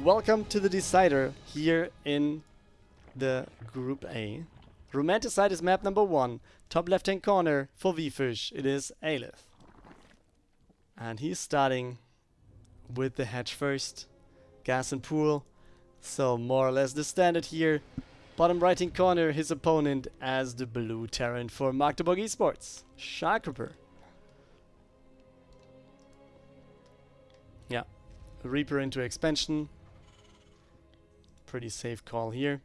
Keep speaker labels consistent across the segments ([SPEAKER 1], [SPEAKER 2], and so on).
[SPEAKER 1] Welcome to the decider here in the Group A. Romanticide is map number 1. Top left hand corner for VFish. It is Aelith. And he's starting with the hatch first. Gas and pool. So more or less the standard here. Bottom right hand corner, his opponent as the blue Terran for Magdeburg eSports. SharKRippeR. Yeah. Reaper into expansion. Pretty safe call here.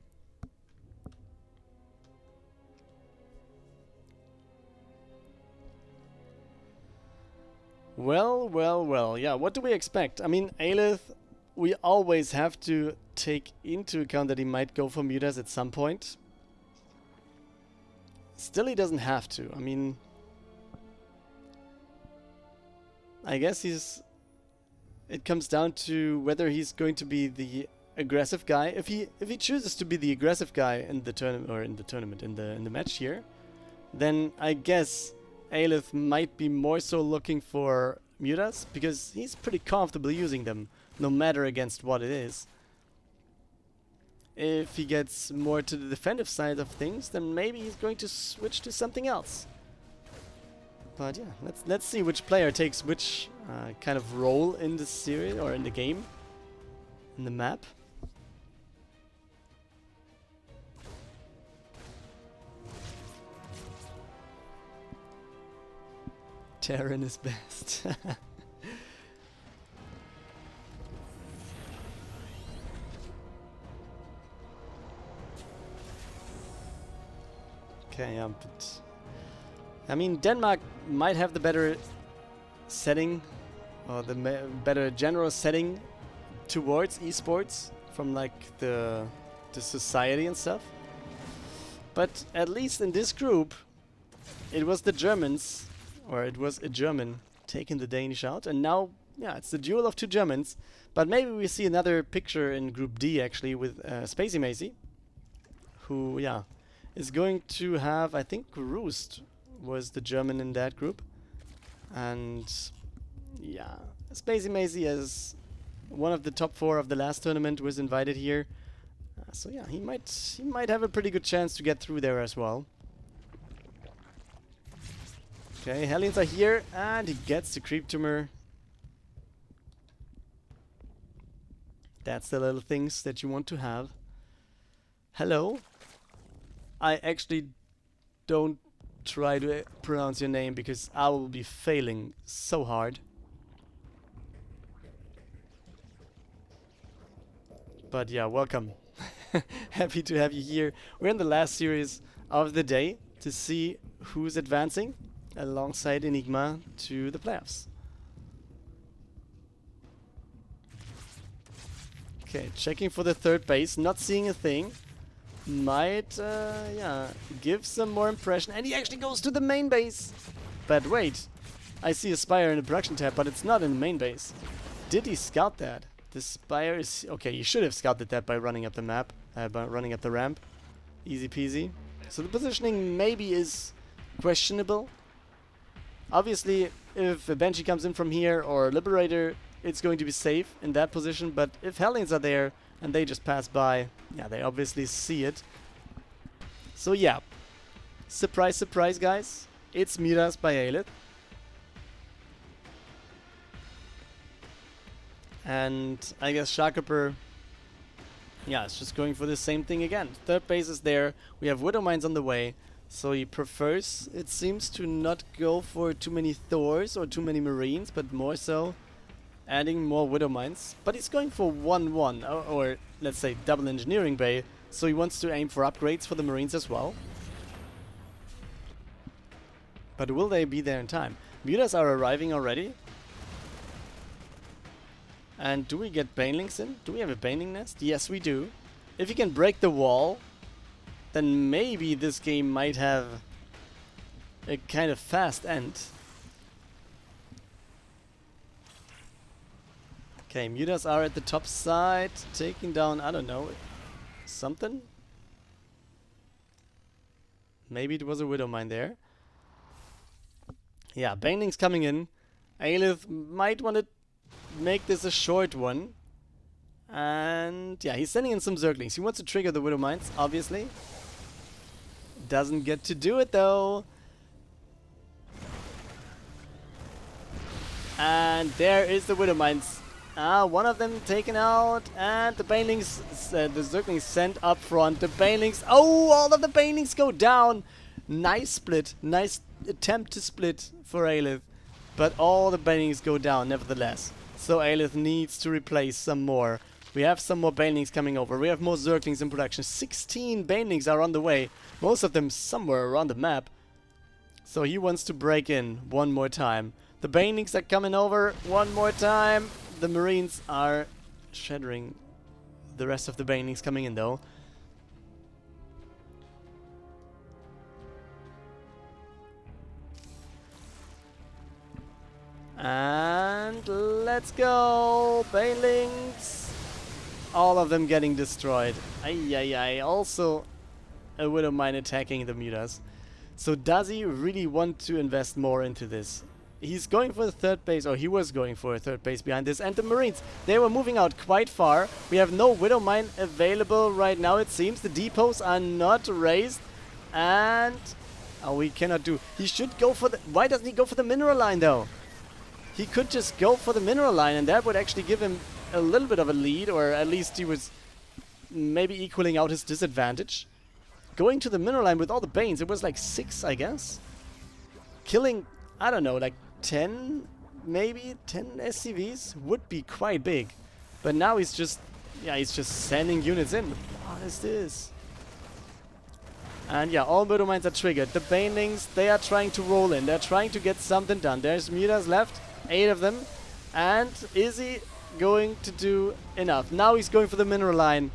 [SPEAKER 1] Well. Yeah, what do we expect? I mean, Aelith, we always have to take into account that he might go for Mutas at some point. Still, he doesn't have to. I mean, I guess it comes down to whether he's going to be the aggressive guy. If he chooses to be the aggressive guy in the tournament in the match here, then I guess Aelith might be more so looking for Mutas because he's pretty comfortable using them, no matter against what it is. If he gets more to the defensive side of things, then maybe he's going to switch to something else. But yeah, let's see which player takes which kind of role in the series or in the game, in the map. Terran is best. Okay, yeah, but I mean, Denmark might have the better setting, or the better general setting towards esports from like the society and stuff. But at least in this group, it was the Germans, or it was a German taking the Danish out, and now, yeah, it's the duel of two Germans. But maybe we see another picture in Group D actually with Spacey Macy, who, yeah, is going to have, I think, Roost was the German in that group. And yeah, Spacey Macy as one of the top 4 of the last tournament was invited here. So yeah, he might have a pretty good chance to get through there as well. Okay, Hellions are here and he gets the creep tumor. That's the little things that you want to have. Hello. I actually don't try to pronounce your name because I will be failing so hard. But yeah, welcome. Happy to have you here. We're in the last series of the day to see who's advancing alongside Enigma to the playoffs. Okay, checking for the third base, not seeing a thing. Might, yeah, give some more impression. And he actually goes to the main base. But wait, I see a Spire in the production tab, but it's not in the main base. Did he scout that? The Spire is... Okay, you should have scouted that by running up the map, by running up the ramp. Easy peasy. So the positioning maybe is questionable. Obviously, if a Banshee comes in from here or Liberator, it's going to be safe in that position. But if Hellions are there and they just pass by, yeah, they obviously see it. So yeah, surprise, surprise, guys. It's Mutas by Aelith. And I guess SharKRippeR, yeah, it's just going for the same thing again. Third base is there. We have Widow Mines on the way. So he prefers, it seems, to not go for too many Thors or too many Marines, but more so adding more Widow Mines. But he's going for 1-1, or let's say double engineering bay. So he wants to aim for upgrades for the Marines as well. But will they be there in time? Mutas are arriving already. And do we get Banelings in? Do we have a Baneling nest? Yes, we do. If he can break the wall, then maybe this game might have a kind of fast end. Okay, Mutas are at the top side, taking down, I don't know, something? Maybe it was a Widow Mine there. Yeah, Baneling's coming in. Aelith might want to make this a short one. And yeah, he's sending in some Zerglings. He wants to trigger the Widow Mines, obviously. Doesn't get to do it though. And there is the Widow Mines. One of them taken out, and the Banelings, the Zerglings sent up front. The Banelings, oh, all of the Banelings go down. Nice split, nice attempt to split for Aelith, but all the Banelings go down nevertheless. So Aelith needs to replace some more. We have some more Banelings coming over. We have more Zerglings in production. 16 Banelings are on the way, most of them somewhere around the map. So he wants to break in one more time. The Banelings are coming over one more time. The Marines are shattering the rest of the Banelings coming in though. And let's go, Banelings. All of them getting destroyed. Ay. Also a Widow Mine attacking the Mutas. So does he really want to invest more into this? He's going for the third base, or he was going for a third base behind this. And the Marines, they were moving out quite far. We have no Widow Mine available right now, it seems. The depots are not raised. And we cannot do. He should go for the... Why doesn't he go for the mineral line though? He could just go for the mineral line, and that would actually give him a little bit of a lead, or at least he was maybe equaling out his disadvantage. Going to the mineral line with all the Banes, it was like 6, I guess. Killing, I don't know, like 10, maybe 10 SCVs would be quite big. But now he's just, yeah, he's just sending units in. What is this? And yeah, all Widow Mines are triggered. The Banelings, they are trying to roll in. They're trying to get something done. There's Mutas left, 8 of them. And is he going to do enough? Now he's going for the mineral line.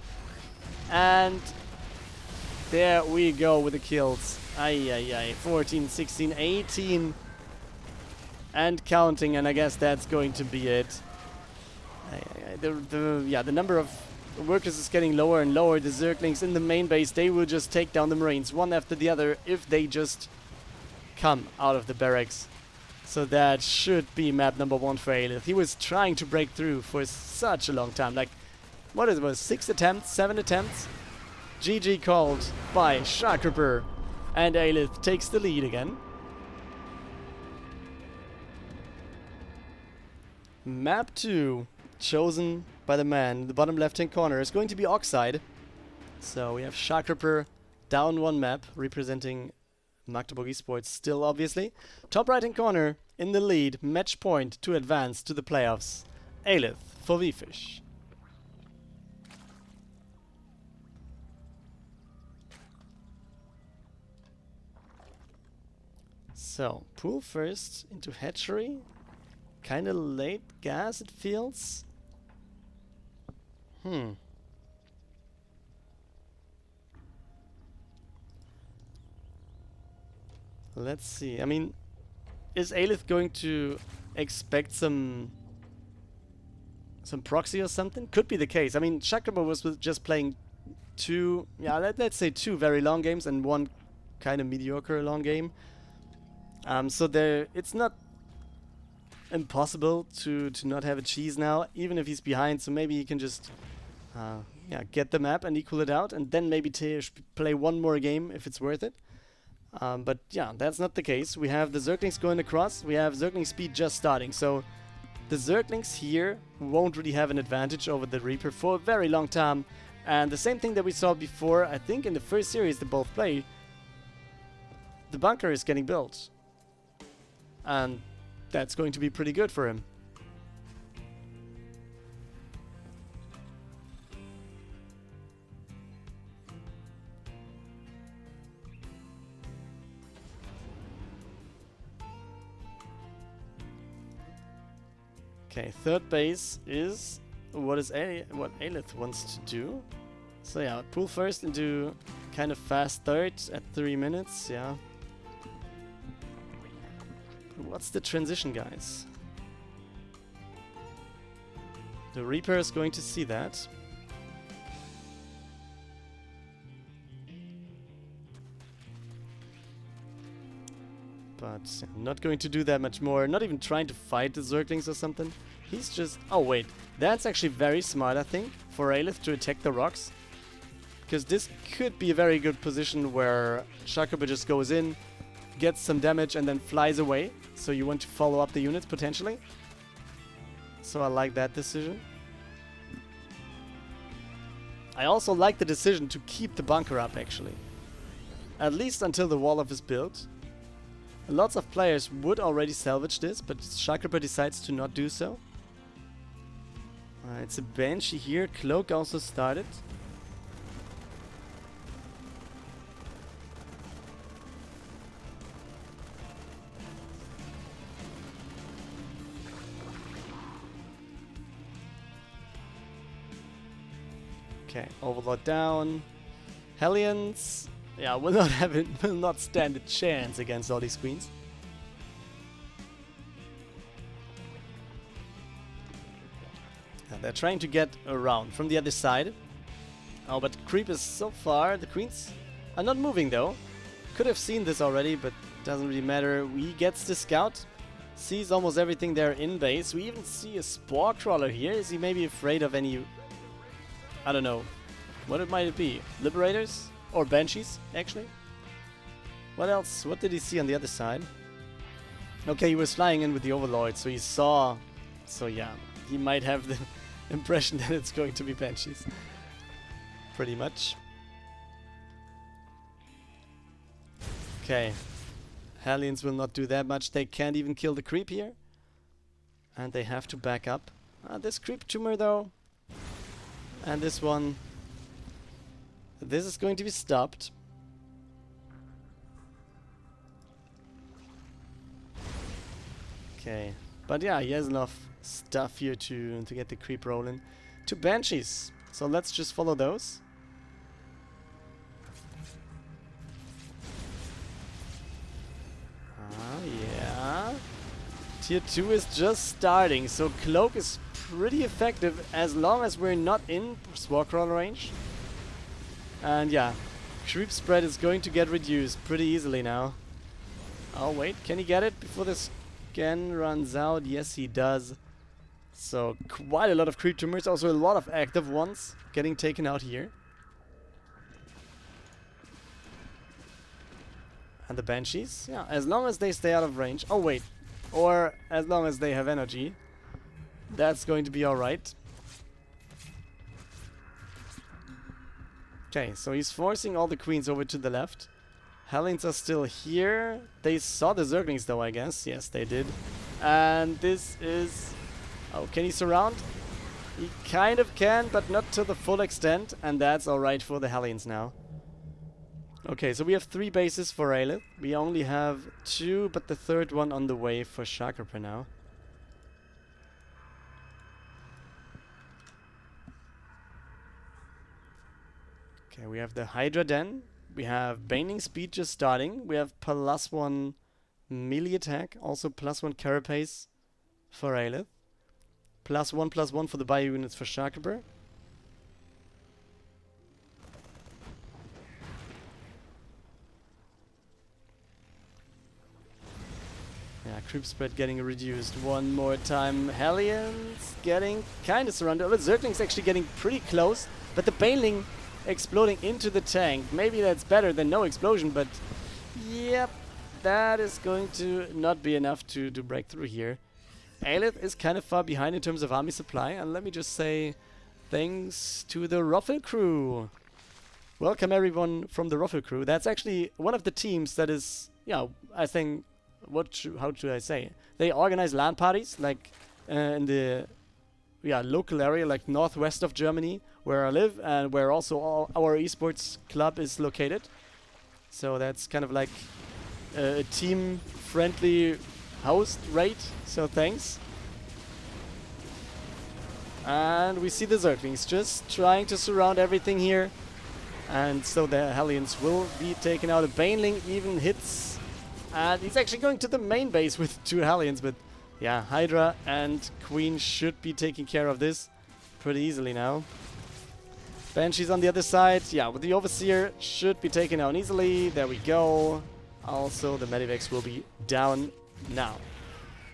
[SPEAKER 1] And there we go with the kills. 14, 16, 18. And counting, and I guess that's going to be it. The number of workers is getting lower and lower. The Zerglings in the main base, they will just take down the Marines one after the other if they just come out of the barracks. So that should be map number 1 for Aelith. He was trying to break through for such a long time. Like, what is it? Was 6 attempts? 7 attempts? GG called by SharKRippeR. And Aelith takes the lead again. Map 2, chosen by the man in the bottom left-hand corner, is going to be Oxide. So we have SharKRippeR down 1 map, representing Magdeburg eSports still, obviously. Top right-hand corner, in the lead, match point to advance to the playoffs. Aelith for VFish. So, pool first into hatchery. Kinda late gas, it feels. Let's see. I mean, is Aelith going to expect some proxy or something? Could be the case. I mean, SharKRippeR was just playing 2, yeah, let's say 2 very long games and 1 kind of mediocre long game. So it's not impossible to not have a cheese now, even if he's behind. So maybe he can just get the map and equal it out, and then maybe play 1 more game if it's worth it. But yeah, that's not the case. We have the Zerglings going across. We have Zergling speed just starting. So the Zerglings here won't really have an advantage over the Reaper for a very long time. And the same thing that we saw before, I think in the first series they both played. The bunker is getting built. And that's going to be pretty good for him. Okay, third base is what Aelith wants to do. So yeah, pull first into kind of fast third at 3 minutes, yeah. What's the transition, guys? The Reaper is going to see that. But I'm not going to do that much more. Not even trying to fight the Zerglings or something. He's just... Oh, wait. That's actually very smart, I think, for Aelith to attack the rocks. Because this could be a very good position where SharKRippeR just goes in, gets some damage and then flies away. So you want to follow up the units potentially. So I like that decision. I also like the decision to keep the bunker up actually. At least until the wall-off is built. Lots of players would already salvage this, but SharKRippeR decides to not do so. It's a Banshee here. Cloak also started. Okay, Overlord down. Hellions, yeah, will not stand a chance against all these queens. And they're trying to get around from the other side. Oh, but creep is so far. The queens are not moving though. Could have seen this already, but doesn't really matter. We gets the scout. Sees almost everything there in base. We even see a spore crawler here. Is he maybe afraid of any... I don't know. What might it be? Liberators? Or Banshees, actually? What else? What did he see on the other side? Okay, he was flying in with the Overlord, so he saw... So yeah, he might have the impression that it's going to be Banshees. Pretty much. Okay. Hellions will not do that much. They can't even kill the creep here. And they have to back up. This creep tumor though... And this one, this is going to be stopped. Okay, but yeah, he has enough stuff here to get the creep rolling. 2 Banshees, so let's just follow those. Yeah. Tier 2 is just starting, so Cloak is pretty effective as long as we're not in spore crawler range. And yeah, creep spread is going to get reduced pretty easily now. Oh wait, can he get it before the scan runs out? Yes, he does. So quite a lot of creep tumors, also a lot of active ones getting taken out here. And the Banshees, yeah, as long as they stay out of range. Oh wait, or as long as they have energy. That's going to be alright. Okay, so he's forcing all the queens over to the left. Hellions are still here. They saw the Zerglings though, I guess. Yes, they did. And this is... Oh, can he surround? He kind of can, but not to the full extent. And that's alright for the Hellions now. Okay, so we have 3 bases for Aelith. We only have 2, but the 3rd one on the way for SharKRippeR now. Okay, we have the Hydra Den. We have Baning Speed just starting. We have +1 melee attack. Also +1 carapace for Aelith. +1/+1 for the bio units for SharKRippeR. Yeah, creep spread getting reduced one more time. Hellions getting kind of surrounded. Oh, the Zergling's actually getting pretty close. But the Baneling exploding into the tank. Maybe that's better than no explosion, but yep, that is going to not be enough to break through here. Aelith is kind of far behind in terms of army supply, and let me just say thanks to the Ruffle crew. Welcome everyone from the Ruffle crew. That's actually one of the teams that is, yeah, I think, how should I say? They organize LAN parties, like in the local area, like northwest of Germany, where I live, and where also our eSports club is located. So that's kind of like a team-friendly host rate, so thanks. And we see the Zerglings just trying to surround everything here. And so the Hellions will be taken out. A Baneling even hits. And he's actually going to the main base with 2 Hellions, but yeah, Hydra and Queen should be taking care of this pretty easily now. Banshees on the other side. Yeah, with the Overseer should be taken down easily. There we go. Also, the Medivacs will be down now.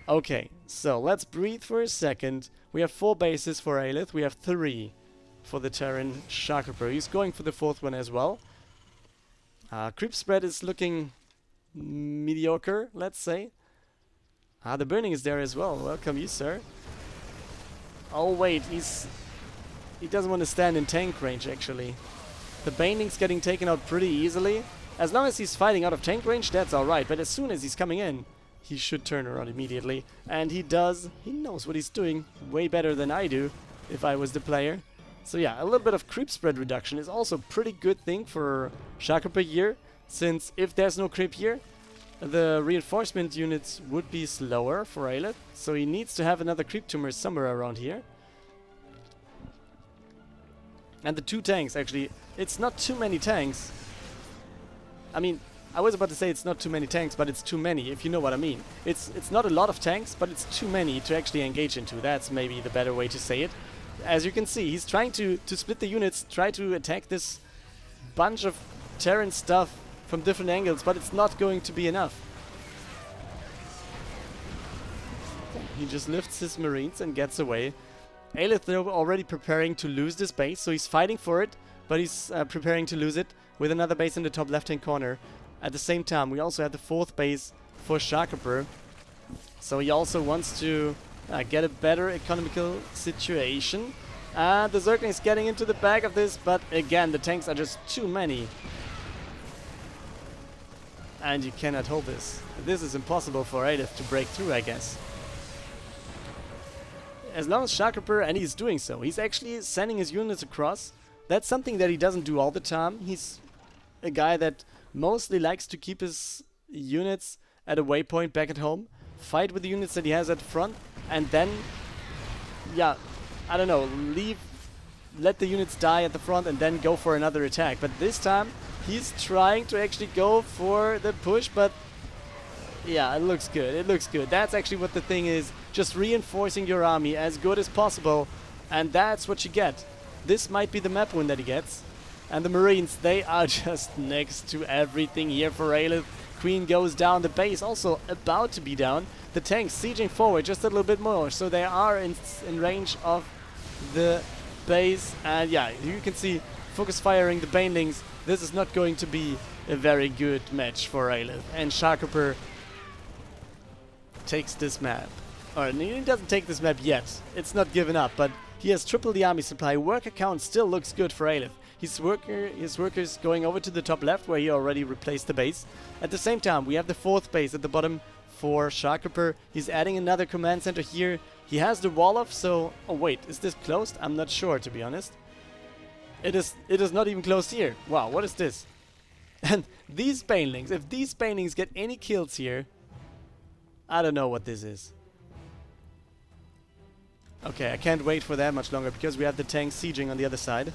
[SPEAKER 1] Okay, so let's breathe for a second. We have 4 bases for Aelith. We have 3 for the Terran SharKRippeR. He's going for the 4th one as well. Creep spread is looking mediocre, let's say. The burning is there as well. Welcome you, sir. Oh wait, he doesn't want to stand in tank range actually. The baneling's getting taken out pretty easily. As long as he's fighting out of tank range, that's alright. But as soon as he's coming in, he should turn around immediately. And he does. He knows what he's doing way better than I do if I was the player. So yeah, a little bit of creep spread reduction is also a pretty good thing for SharKRippeR here. Since if there's no creep here, the reinforcement units would be slower for Aelith. So he needs to have another creep tumor somewhere around here. And the 2 tanks, actually, it's not too many tanks. I mean, I was about to say it's not too many tanks, but it's too many, if you know what I mean. It's not a lot of tanks, but it's too many to actually engage into. That's maybe the better way to say it. As you can see, he's trying to split the units, try to attack this bunch of Terran stuff from different angles, but it's not going to be enough. He just lifts his marines and gets away. Aelith, though, already preparing to lose this base, so he's fighting for it, but he's preparing to lose it with another base in the top left-hand corner. At the same time, we also have the 4th base for SharKRippeR, so he also wants to get a better economical situation. The Zergling is getting into the back of this, but again, the tanks are just too many. And you cannot hold this. This is impossible for Aelith to break through, I guess. As long as SharKRippeR, and he's doing so, he's actually sending his units across. That's something that he doesn't do all the time. He's a guy that mostly likes to keep his units at a waypoint back at home, fight with the units that he has at the front, and then, yeah, I don't know, let the units die at the front and then go for another attack. But this time, he's trying to actually go for the push, but yeah, it looks good. It looks good. That's actually what the thing is. Just reinforcing your army as good as possible. And that's what you get. This might be the map win that he gets. And the Marines, they are just next to everything here for Aelith. Queen goes down. The base also about to be down. The tanks sieging forward just a little bit more. So they are in range of the base. And yeah, you can see focus firing the banelings. This is not going to be a very good match for Aelith. And SharKRippeR takes this map. Or he doesn't take this map yet. It's not given up, but he has tripled the army supply. Worker count still looks good for Aelith. His workers going over to the top left where he already replaced the base. At the same time, we have the 4th base at the bottom for SharKRippeR. He's adding another command center here. He has the wall off, so... Oh wait, is this closed? I'm not sure, to be honest. It is not even closed here. Wow, what is this? And these banelings, if these banelings get any kills here, I don't know what this is. Okay, I can't wait for that much longer because we have the tanks sieging on the other side.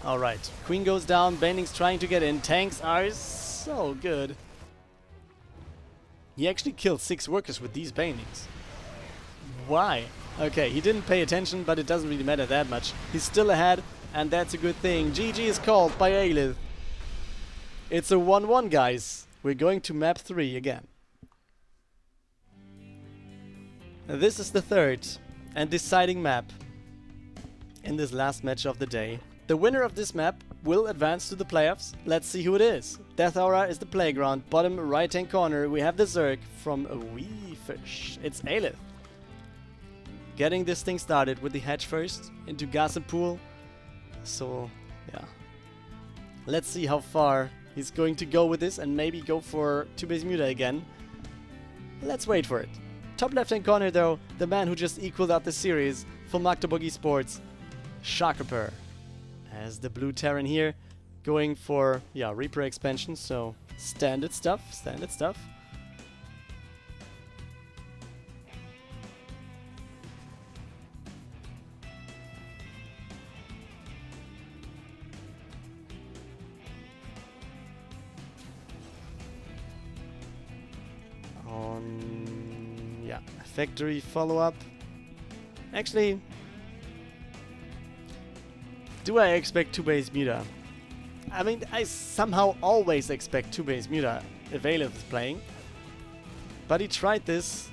[SPEAKER 1] Alright, Queen goes down, banelings trying to get in. Tanks are so good. He actually killed 6 workers with these banelings. Why? Okay, he didn't pay attention, but it doesn't really matter that much. He's still ahead, and that's a good thing. GG is called by Aelith. It's a 1-1, guys. We're going to map 3 again. This is the 3rd and deciding map in this last match of the day. The winner of this map will advance to the playoffs. Let's see who it is. Death Aura is the playground. Bottom right-hand corner, we have the Zerg from VFish. It's Aelith. Getting this thing started with the hatch first into gas and pool. So, yeah. Let's see how far he's going to go with this and maybe go for 2-base Muta again. Let's wait for it. Top left-hand corner though, the man who just equaled out the series for Magdeburg eSports, SharKRippeR. As the blue Terran here, going for, yeah, Reaper expansion, so standard stuff, standard stuff. Yeah, factory follow-up. Actually, do I expect 2-base Muta? I mean, I somehow always expect 2-base Muta if Aelith is playing. But he tried this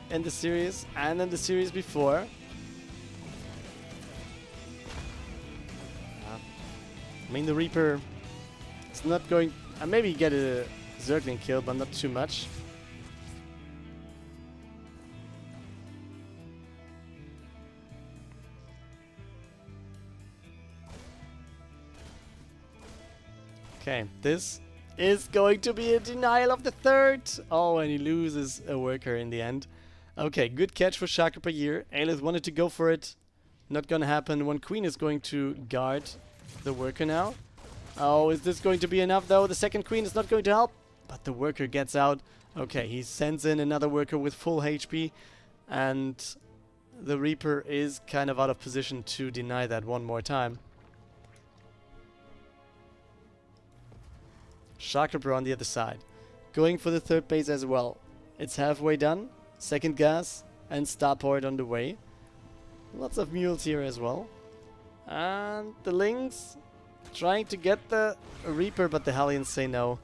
[SPEAKER 1] in the series and in the series before. I mean, the Reaper is not going... maybe get a Zergling kill, but not too much. Okay, this is going to be a denial of the third. Oh, and he loses a worker in the end. Okay, good catch for SharKRippeR. Aelith wanted to go for it. Not gonna happen. One queen is going to guard the worker now. Oh, is this going to be enough though? The second queen is not going to help. But the worker gets out. Okay, he sends in another worker with full HP. And the Reaper is kind of out of position to deny that one more time. SharKRippeR on the other side. Going for the third base as well. It's halfway done. Second gas and starport on the way. Lots of mules here as well. And the Lynx trying to get the Reaper, but the Hellions say no.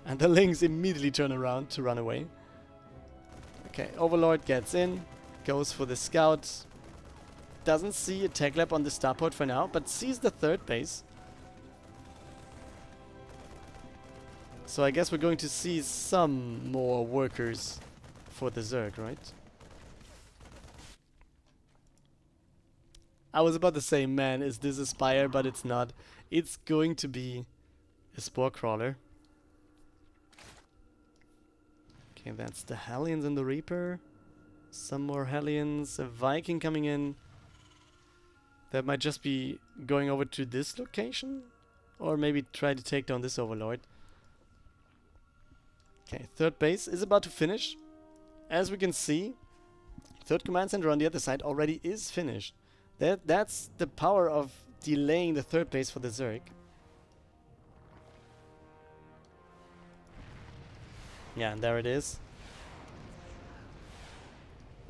[SPEAKER 1] And the Lynx immediately turn around to run away. Okay, Overlord gets in. Goes for the scout. Doesn't see a tech lab on the starport for now, but sees the third base. So I guess we're going to see some more workers for the Zerg, right? I was about to say, man, is this a Spire? But it's not. It's going to be a Spore Crawler. Okay, that's the Hellions and the Reaper. Some more Hellions. A Viking coming in. That might just be going over to this location. Or maybe try to take down this Overlord. Okay, third base is about to finish. As we can see, third command center on the other side already is finished. That's the power of delaying the third base for the Zerg. Yeah, and there it is.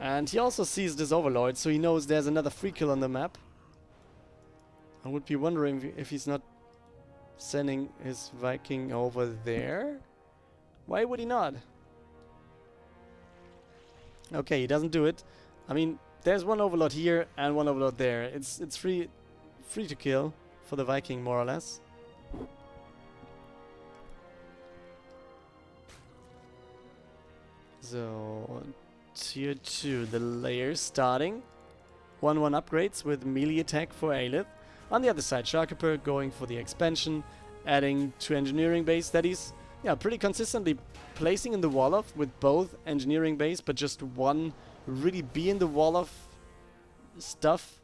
[SPEAKER 1] And he also sees this Overlord, so he knows there's another free kill on the map. I would be wondering if he's not sending his Viking over there. Why would he not? Okay, he doesn't do it. I mean, there's one Overlord here and one Overlord there. It's free to kill for the Viking, more or less. So, tier 2, the layers starting. 1-1 upgrades with melee attack for Aelith. On the other side, SharKRippeR going for the expansion, adding 2 engineering base steadies. Yeah, pretty consistently placing in the wall of with both engineering base, but just one really be in the wall of stuff,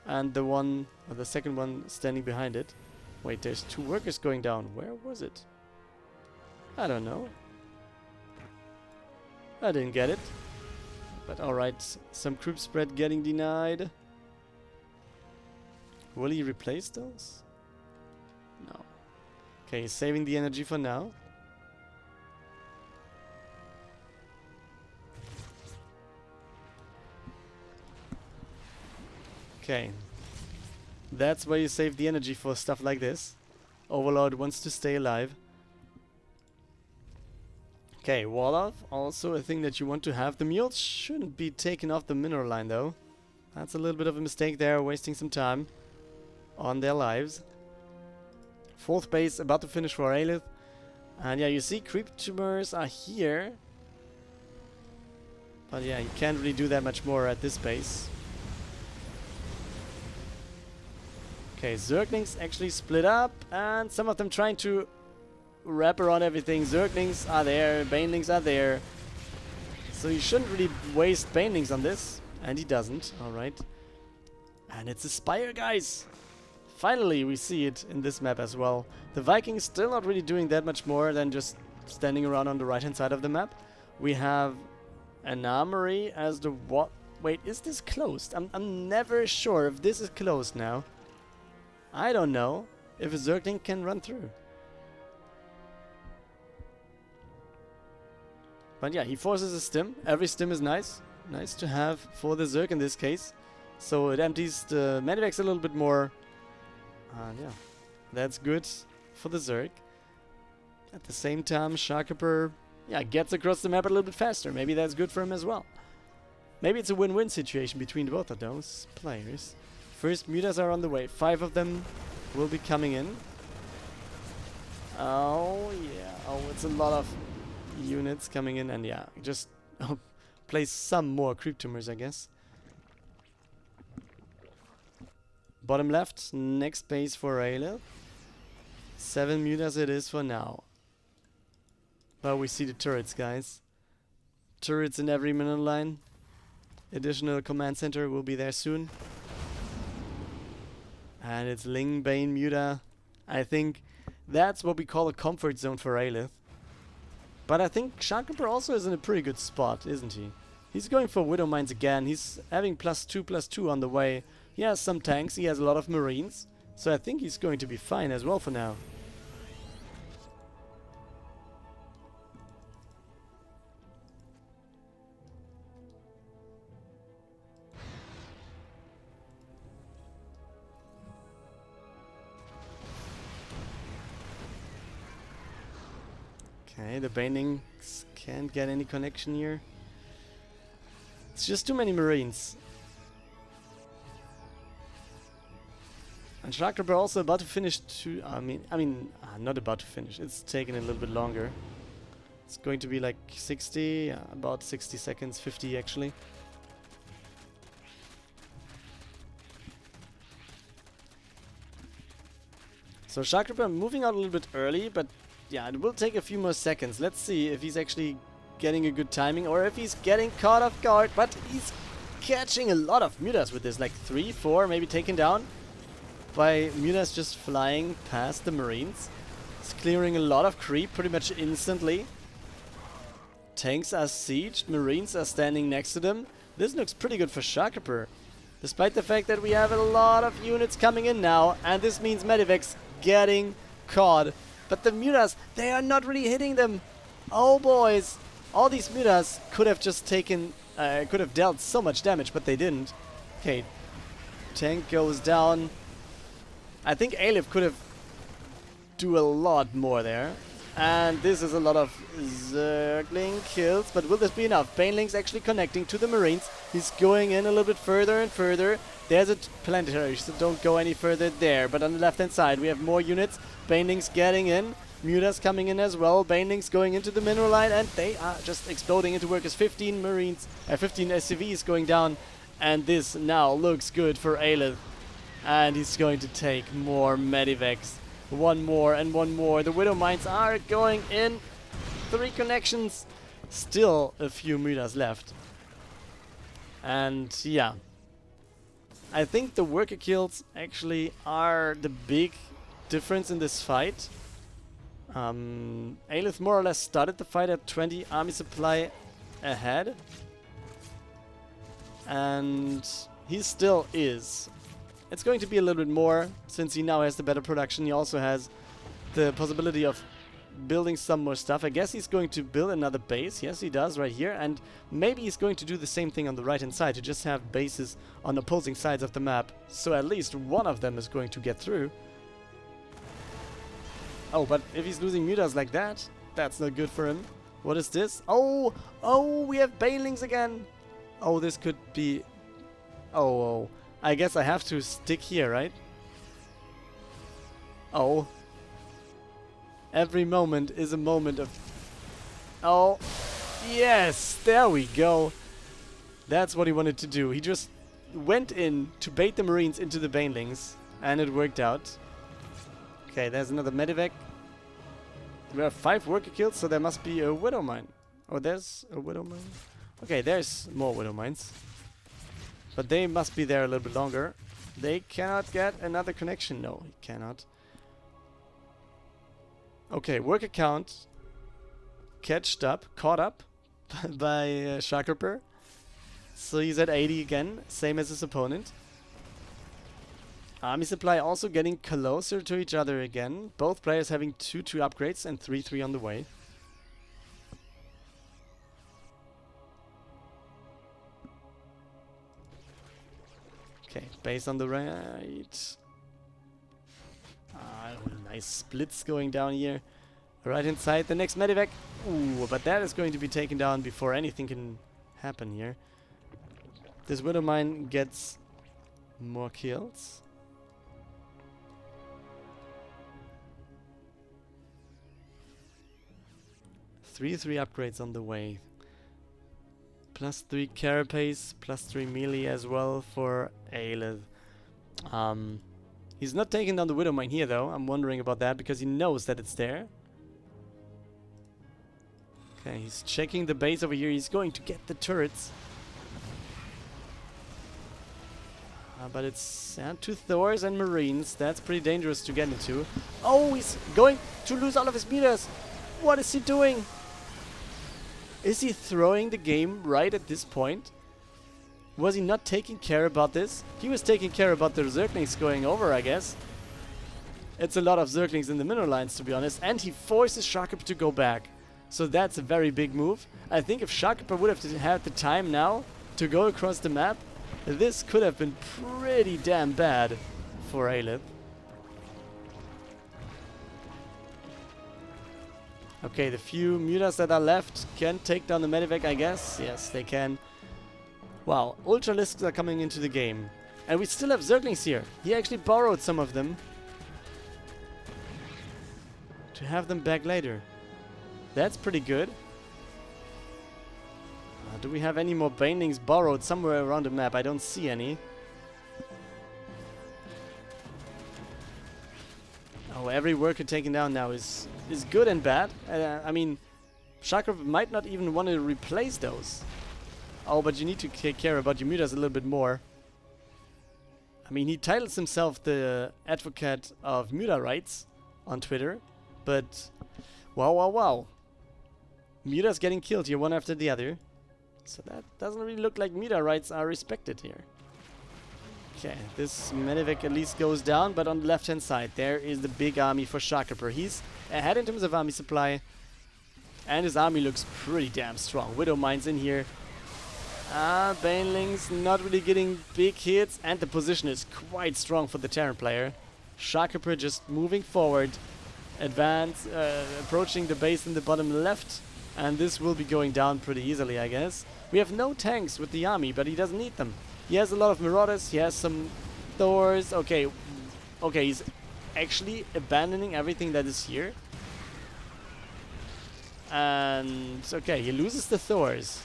[SPEAKER 1] and the second one standing behind it. Wait, there's 2 workers going down. Where was it? I don't know. I didn't get it. But alright, some group spread getting denied. Will he replace those? No. Okay, he's saving the energy for now. Okay. That's where you save the energy for stuff like this. Overlord wants to stay alive. Okay, wall off. Also a thing that you want to have. The mules shouldn't be taken off the mineral line though. That's a little bit of a mistake there, wasting some time on their lives. Fourth base about to finish for Aelith. And yeah, you see creep tumors are here. But yeah, you can't really do that much more at this base. Okay, Zerglings actually split up, and some of them trying to wrap around everything. Zerglings are there, Banelings are there. So you shouldn't really waste Banelings on this. And he doesn't, alright. And it's a Spire, guys! Finally, we see it in this map as well. The Vikings still not really doing that much more than just standing around on the right-hand side of the map. We have an armory as the what? Wait, is this closed? I'm never sure if this is closed now. I don't know if a Zergling can run through. But yeah, he forces a stim. Every stim is nice. Nice to have for the Zerg in this case. So it empties the medivacs a little bit more. And yeah, that's good for the Zerg. At the same time, SharKRippeR yeah, gets across the map a little bit faster. Maybe that's good for him as well. Maybe it's a win-win situation between both of those players. First mutas are on the way. 5 of them will be coming in. Oh, yeah. Oh, it's a lot of units coming in. And yeah, just place some more creep tumors, I guess. Bottom left, next base for Aelith. 7 mutas it is for now. But we see the turrets, guys. Turrets in every mineral line. Additional command center will be there soon. And it's Ling, Bane, Muta. I think that's what we call a comfort zone for Aelith. But I think SharKRippeR also is in a pretty good spot, isn't he? He's going for Widow Mines again. He's having +2/+2 on the way. He has some tanks. He has a lot of Marines. So I think he's going to be fine as well for now. Okay, the Banelings can't get any connection here. It's just too many Marines. And SharKRippeR also about to finish two. Not about to finish. It's taking a little bit longer. It's going to be like 60, about 60 seconds, 50 actually. So SharKRippeR moving out a little bit early, but yeah, it will take a few more seconds. Let's see if he's actually getting a good timing or if he's getting caught off guard. But he's catching a lot of mutas with this, like 3, 4, maybe taken down by mutas just flying past the Marines. It's clearing a lot of creep pretty much instantly. Tanks are sieged, Marines are standing next to them. This looks pretty good for SharKRippeR, despite the fact that we have a lot of units coming in now, and this means Medivacs getting caught. But the mutas, they are not really hitting them. Oh boys, all these mutas could have just taken, could have dealt so much damage, but they didn't. Okay, tank goes down. I think Aelith could have do a lot more there. And this is a lot of Zergling kills, but will this be enough? Banelings actually connecting to the Marines. He's going in a little bit further and further. There's a planetary, so don't go any further there. But on the left-hand side, we have more units. Banelings getting in. Mutas coming in as well. Banelings going into the mineral line, and they are just exploding into workers. 15 Marines, 15 SCVs going down. And this now looks good for Aelith. And he's going to take more Medivacs. One more and one more. The Widow Mines are going in. 3 connections. Still a few mutas left. And yeah. I think the worker kills actually are the big difference in this fight. Aelith more or less started the fight at 20 army supply ahead. And he still is. It's going to be a little bit more, since he now has the better production. He also has the possibility of building some more stuff. I guess he's going to build another base. Yes, he does, right here. And maybe he's going to do the same thing on the right-hand side, to just have bases on opposing sides of the map. So at least one of them is going to get through. Oh, but if he's losing mutas like that, that's not good for him. What is this? Oh, we have Banelings again. Oh, this could be... Oh. I guess I have to stick here, right? Oh. Every moment is a moment of... Oh. Yes! There we go. That's what he wanted to do. He just went in to bait the Marines into the Banelings. And it worked out. Okay, there's another Medivac. We have 5 worker kills, so there must be a Widow Mine. Oh, there's a Widow Mine. Okay, there's more Widow Mines. But they must be there a little bit longer. They cannot get another connection. No, he cannot. Okay, worker count caught up by SharKRippeR. So he's at 80 again, same as his opponent. Army supply also getting closer to each other again. Both players having 2 upgrades and 3 on the way. Okay, base on the right. Nice splits going down here. Right inside the next medevac. Ooh, but that is going to be taken down before anything can happen here. This Widow Mine gets more kills. Three upgrades on the way. +3 carapace, +3 melee as well for Aelith. He's not taking down the Widow Mine here though. I'm wondering about that because he knows that it's there. Okay, he's checking the base over here. He's going to get the turrets. But it's 2 Thors and Marines. That's pretty dangerous to get into. Oh, he's going to lose all of his meters. What is he doing? Is he throwing the game right at this point? Was he not taking care about this? He was taking care about the Zerglings going over, I guess. It's a lot of Zerglings in the mineral lines, to be honest. And he forces SharKRippeR to go back. So that's a very big move. I think if SharKRippeR would have had the time now to go across the map, this could have been pretty damn bad for Aelith. Okay, the few mutas that are left can take down the medevac, I guess. Yes, they can. Wow, Ultralisks are coming into the game. And we still have Zerglings here. He actually borrowed some of them to have them back later. That's pretty good. Do we have any more Banelings borrowed somewhere around the map? I don't see any. Oh, every worker taken down now is good and bad. I mean, SharKRippeR might not even want to replace those. Oh, but you need to take care about your mutas a little bit more. I mean, he titles himself the advocate of muta rights on Twitter. But, wow. Mutas getting killed here one after the other. So that doesn't really look like muta rights are respected here. Okay, this medevac at least goes down, but on the left-hand side, there is the big army for SharKRippeR. He's ahead in terms of army supply, and his army looks pretty damn strong. Widow Mines in here. Banelings not really getting big hits, and the position is quite strong for the Terran player. SharKRippeR just moving forward, approaching the base in the bottom left, and this will be going down pretty easily, I guess. We have no tanks with the army, but he doesn't need them. He has a lot of Marauders, he has some Thors. Okay, he's actually abandoning everything that is here. And, okay, he loses the Thors.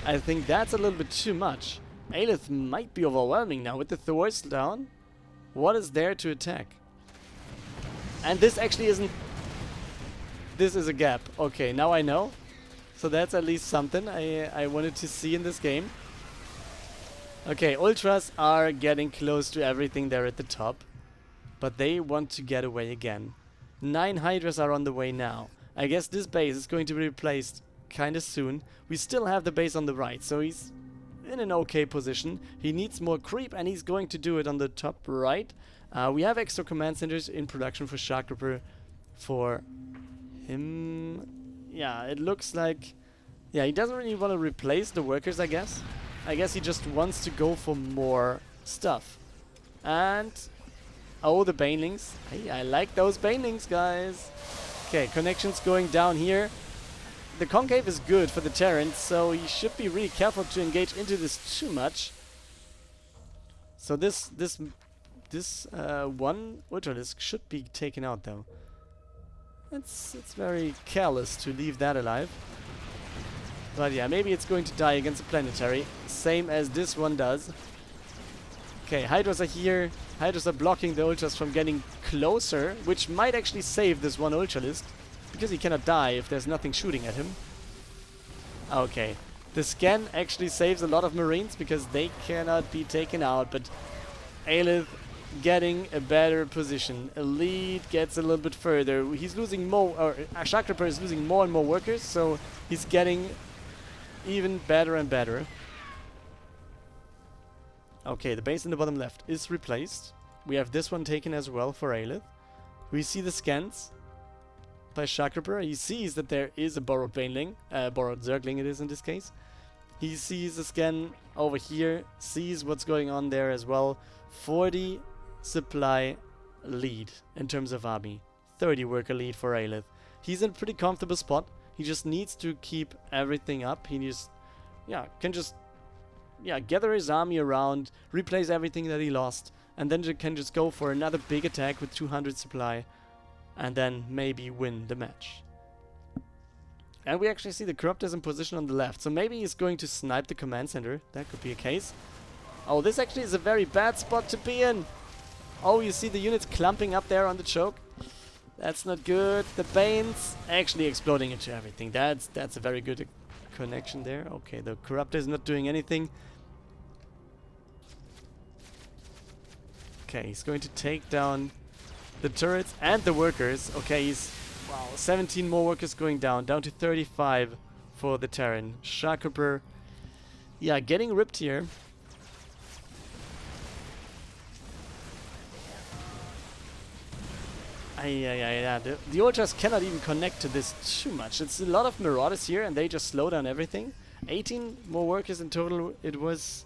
[SPEAKER 1] I think that's a little bit too much. Aelith might be overwhelming now with the Thors down. What is there to attack? And this actually isn't... This is a gap. Okay, now I know. So that's at least something I wanted to see in this game. Okay, Ultras are getting close to everything there at the top. But they want to get away again. 9 Hydras are on the way now. I guess this base is going to be replaced kind of soon. We still have the base on the right, so he's in an okay position. He needs more creep, and he's going to do it on the top right. We have extra command centers in production for SharKRippeR. For him... Yeah, it looks like... Yeah, he doesn't really want to replace the workers, I guess. I guess he just wants to go for more stuff. And... Oh, the Banelings. Hey, I like those Banelings, guys. Okay, connections going down here. The Concave is good for the Terrans, so he should be really careful to engage into this too much. So this one Ultralisk should be taken out, though. It's very careless to leave that alive. But yeah, maybe it's going to die against a planetary, same as this one does. Okay, Hydras are here. Hydras are blocking the Ultras from getting closer, which might actually save this one Ultralisk, because he cannot die if there's nothing shooting at him. Okay, the scan actually saves a lot of Marines because they cannot be taken out, but Aelith getting a better position. Elite gets a little bit further. He's losing more, or SharKRippeR is losing more and more workers, so he's getting even better and better. Okay, the base in the bottom left is replaced. We have this one taken as well for Aelith. We see the scans by SharKRippeR. He sees that there is a borrowed Baneling, borrowed Zergling it is in this case. He sees a scan over here, sees what's going on there as well. 40 supply lead in terms of army. 30 worker lead for Aelith. he's in a pretty comfortable spot. He just needs to keep everything up. He just, can just, gather his army around, replace everything that he lost, and then can just go for another big attack with 200 supply, and then maybe win the match. And we actually see the Corruptor's in position on the left, so maybe he's going to snipe the command center. That could be a case. Oh, this actually is a very bad spot to be in. Oh, you see the units clumping up there on the choke. That's not good. The Banes actually exploding into everything. That's a very good connection there. Okay, the Corruptor is not doing anything. Okay, he's going to take down the turrets and the workers. Okay, he's... Wow, 17 more workers going down to 35 for the Terran. SharKRippeR, getting ripped here. The Ultras cannot even connect to this too much. It's a lot of Marauders here, and they just slow down everything. 18 more workers in total. It was,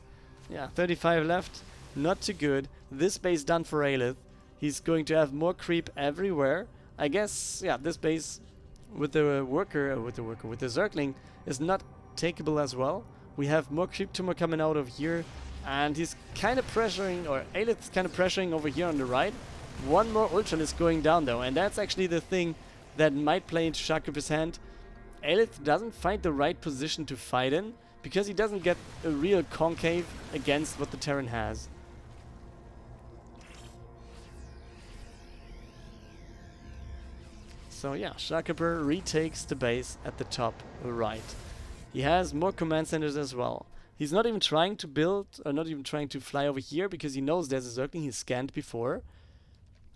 [SPEAKER 1] 35 left. Not too good. This base done for Aelith. He's going to have more creep everywhere. I guess, this base with the with the Zergling is not takeable as well. We have more creep tumor coming out of here, and he's kind of pressuring, or Aelith's kind of pressuring over here on the right. One more Ultralisk going down though, and that's actually the thing that might play into SharKRippeR's hand. Aelith doesn't find the right position to fight in, because he doesn't get a real concave against what the Terran has. So SharKRippeR retakes the base at the top right. He has more command centers as well. He's not even trying to build, or not even trying to fly over here, because he knows there's a Zergling he's scanned before.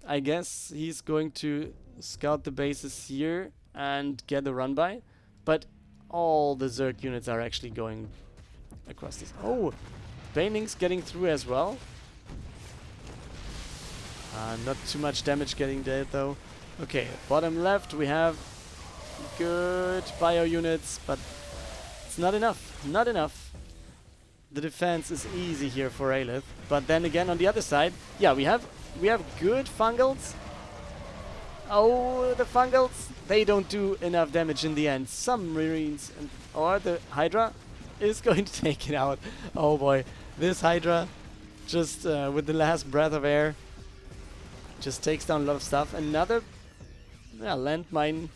[SPEAKER 1] I guess he's going to scout the bases here and get a run by. But all the Zerg units are actually going across this. Oh! Banelings getting through as well. Not too much damage getting there though. Okay, bottom left we have good bio units, but it's not enough. Not enough. The defense is easy here for Aelith, but then again on the other side, we have good Fungals. Oh, the Fungals, they don't do enough damage in the end. Some Marines or the Hydra is going to take it out. Oh boy, this Hydra just with the last breath of air just takes down a lot of stuff. Another landmine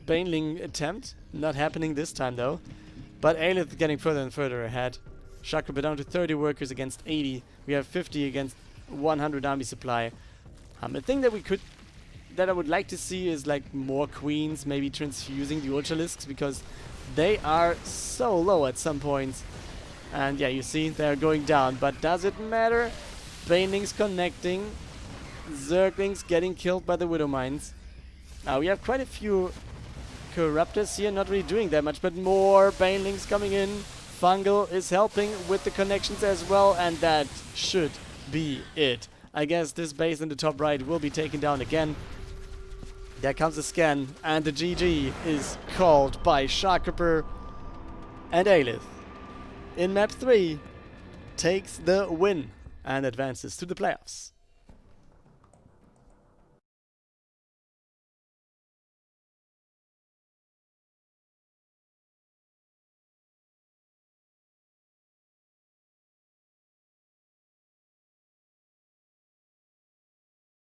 [SPEAKER 1] Baneling attempt. Not happening this time though. But Aelith getting further and further ahead. SharKRippeR down to 30 workers against 80. We have 50 against 100 army supply. A thing that I would like to see is like more queens, maybe transfusing the Ultralisks, because they are so low at some points. And you see they're going down, but does it matter? Banelings connecting. Zerglings getting killed by the Widow Mines. We have quite a few Corruptors here, not really doing that much, but more Banelings coming in. Fungal is helping with the connections as well, and that should be it. I guess this base in the top right will be taken down again. There comes a scan, and the GG is called by SharKRippeR, and Aelith in map 3 takes the win and advances to the playoffs.